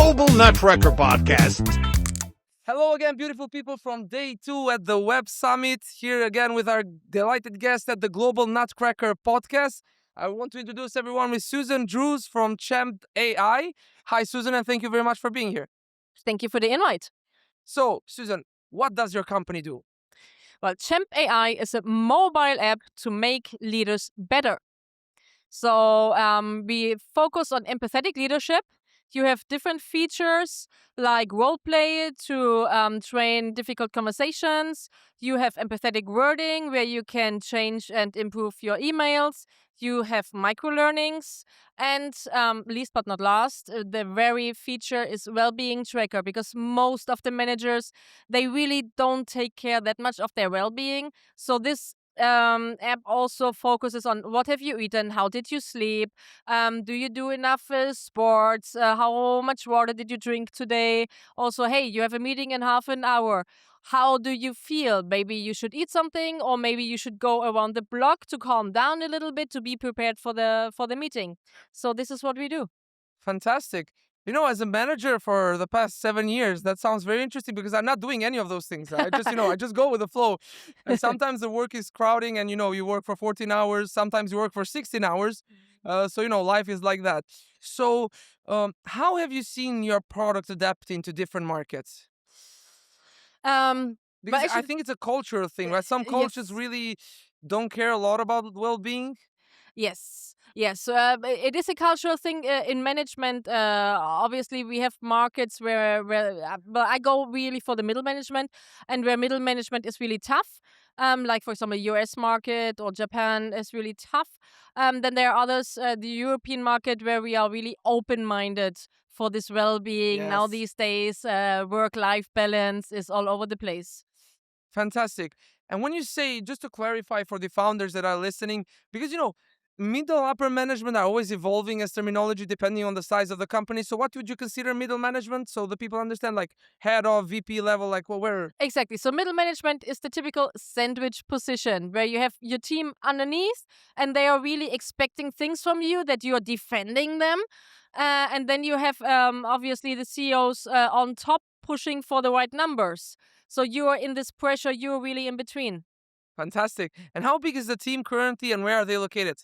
Global Nutcracker Podcast. Hello again, beautiful people, from day 2 at the Web Summit. Here again with our delighted guest at the Global Nutcracker Podcast. I want to introduce everyone with Susanne Drews from Champ AI. Hi, Susan, and thank you very much for being here. Thank you for the invite. So, Susan, what does your company do? Well, Champ AI is a mobile app to make leaders better. So we focus on empathetic leadership. You have different features like role play to train difficult conversations. You have empathetic wording where you can change and improve your emails. You have micro learnings. And least but not last, the very feature is well-being tracker, because most of the managers, they really don't take care that much of their well-being. So this app also focuses on what have you eaten, how did you sleep, do you do enough sports, how much water did you drink today. Also, hey, you have a meeting in half an hour, how do you feel? Maybe you should eat something, or maybe you should go around the block to calm down a little bit to be prepared for the meeting. So this is what we do. Fantastic. You know, as a manager for the past 7 years, that sounds very interesting because I'm not doing any of those things. I just go with the flow. And sometimes the work is crowding and, you work for 14 hours. Sometimes you work for 16 hours. So, life is like that. So, how have you seen your product adapting to different markets? But Because I actually, think it's a cultural thing, right? Some cultures yes. really don't care a lot about well-being. Yes. It is a cultural thing in management. Obviously, we have markets where well, I go really for the middle management, and where middle management is really tough. Like for example, U.S. market or Japan is really tough. Then there are others, the European market, where we are really open-minded for this well-being. Now Yes. these days, work-life balance is all over the place. Fantastic. And when you say, just to clarify for the founders that are listening, because middle upper management are always evolving as terminology depending on the size of the company. So what would you consider middle management? So the people understand, like head of VP level, like where. Exactly. So middle management is the typical sandwich position where you have your team underneath, and they are really expecting things from you, that you are defending them. And then you have obviously the CEOs on top pushing for the right numbers. So you are in this pressure, you're really in between. Fantastic. And how big is the team currently and where are they located?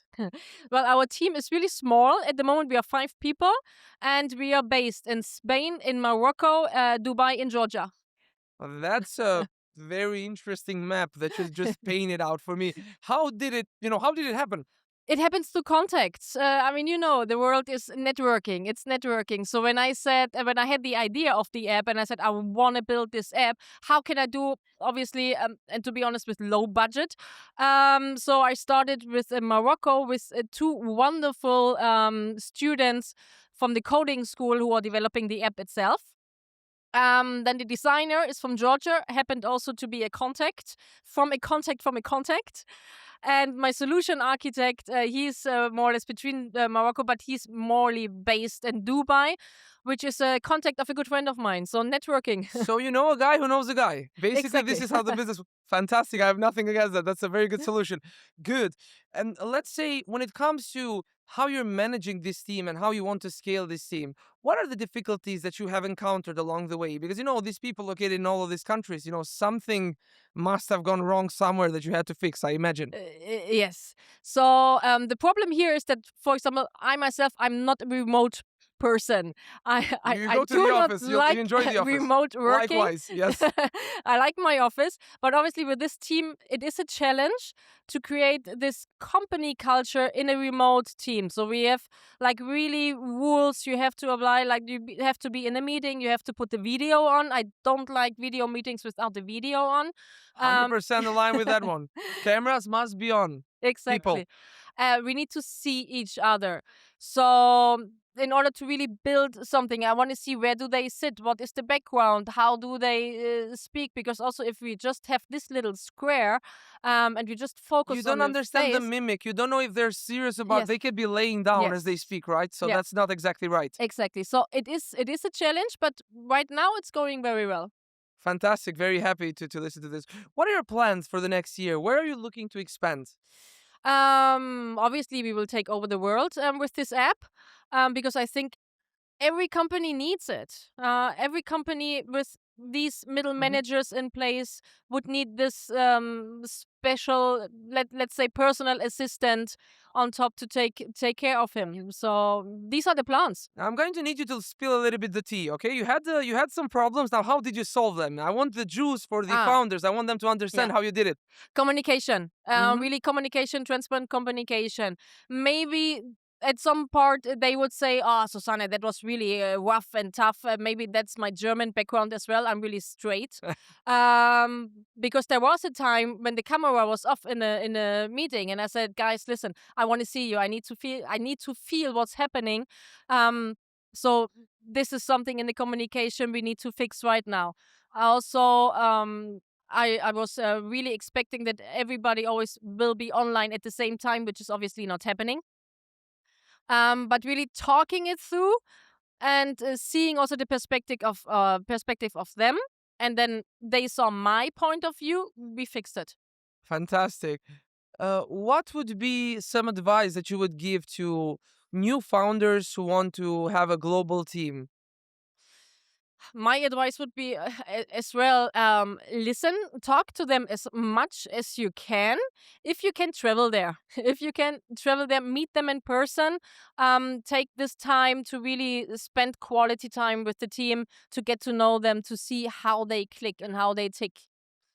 Well, our team is really small. At the moment, we are 5 people, and we are based in Spain, in Morocco, Dubai, in Georgia. Well, that's a very interesting map that you just painted out for me. How did it happen? It happens to contacts. The world is networking. It's networking. So when I had the idea of the app, and I said, I want to build this app, how can I do, obviously, and to be honest, with low budget. So I started with Morocco with 2 wonderful students from the coding school who are developing the app itself. Then the designer is from Georgia, happened also to be a contact from a contact from a contact. And my solution architect, he's more or less between Morocco, but he's morely based in Dubai, which is a contact of a good friend of mine. So networking. So you know a guy who knows a guy. Basically, this Exactly. is how the business. Fantastic. I have nothing against that. That's a very good solution. Good. And let's say when it comes to how you're managing this team and how you want to scale this team, what are the difficulties that you have encountered along the way? Because these people located in all of these countries, something must have gone wrong somewhere that you had to fix, I imagine. Yes. So the problem here is that, for example, I myself, I'm not a remote person. You I go to do the not office. You like enjoy the office. remote working. Likewise, yes. I like my office, but obviously with this team, it is a challenge to create this company culture in a remote team. So we have like really rules you have to apply. Like have to be in a meeting, you have to put the video on. I don't like video meetings without the video on. 100% aligned with that one. Cameras must be on. People. Exactly. We need to see each other. So in order to really build something, I want to see where do they sit, what is the background, how do they speak, because also if we just have this little square and we just focus You on don't the understand the face. mimic. You don't know if they're serious about. Yes. They could be laying down as they Yes. speak, right? So Yeah. that's not exactly right. Exactly. So it is a challenge, but right now it's going very well. Fantastic. Very happy to listen to this. What are your plans for the next year? Where are you looking to expand? Obviously, we will take over the world with this app, because I think every company needs it. Every company with these middle managers in place would need this special, let's say, personal assistant on top to take care of him. So these are the plans. I'm going to need you to spill a little bit the tea, okay? You had some problems. Now, how did you solve them? I want the juice for the founders. I want them to understand how you did it. Communication, really communication, transparent communication. Maybe at some part they would say, "Oh, Susanne, that was really rough and tough." Maybe that's my German background as well. I'm really straight, because there was a time when the camera was off in a meeting, and I said, "Guys, listen, I want to see you. I need to feel what's happening." So this is something in the communication we need to fix right now. Also, I was really expecting that everybody always will be online at the same time, which is obviously not happening. But really talking it through and seeing also the perspective of them, and then they saw my point of view. We fixed it. Fantastic. What would be some advice that you would give to new founders who want to have a global team? My advice would be as well, listen, talk to them as much as you can. If you can travel there, meet them in person, take this time to really spend quality time with the team, to get to know them, to see how they click and how they tick.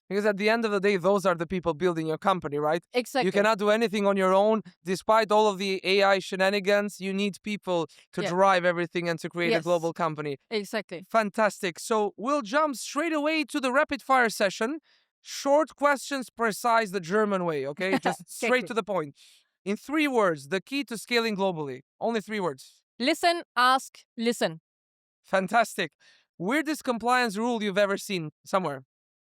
Because at the end of the day, those are the people building your company, right? Exactly. You cannot do anything on your own. Despite all of the AI shenanigans, you need people to drive everything and to create a global company. Exactly. Fantastic. So we'll jump straight away to the rapid fire session. Short questions, precise, the German way, okay? Just straight to the point. In 3 words, the key to scaling globally. Only 3 words. Listen, ask, listen. Fantastic. Weirdest compliance rule you've ever seen somewhere?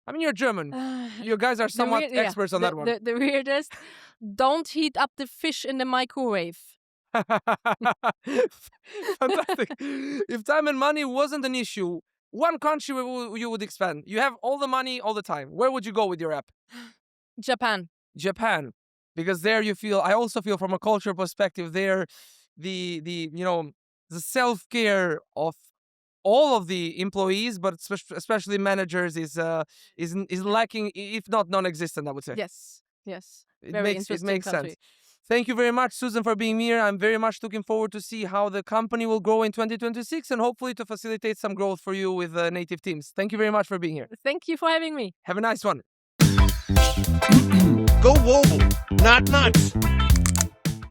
I mean, you're German. You guys are somewhat experts on that one. The weirdest, don't heat up the fish in the microwave. Fantastic. If time and money wasn't an issue, one country you would expand. You have all the money all the time. Where would you go with your app? Japan. Japan. Because there I also feel from a cultural perspective there, the self-care of all of the employees, but especially managers, is lacking, if not non-existent, I would say. Yes. It Very makes interesting country. sense. Thank you very much, Susan, for being here. I'm very much looking forward to see how the company will grow in 2026 and hopefully to facilitate some growth for you with native teams. Thank you very much for being here. Thank you for having me. Have a nice one. Go global, not nuts.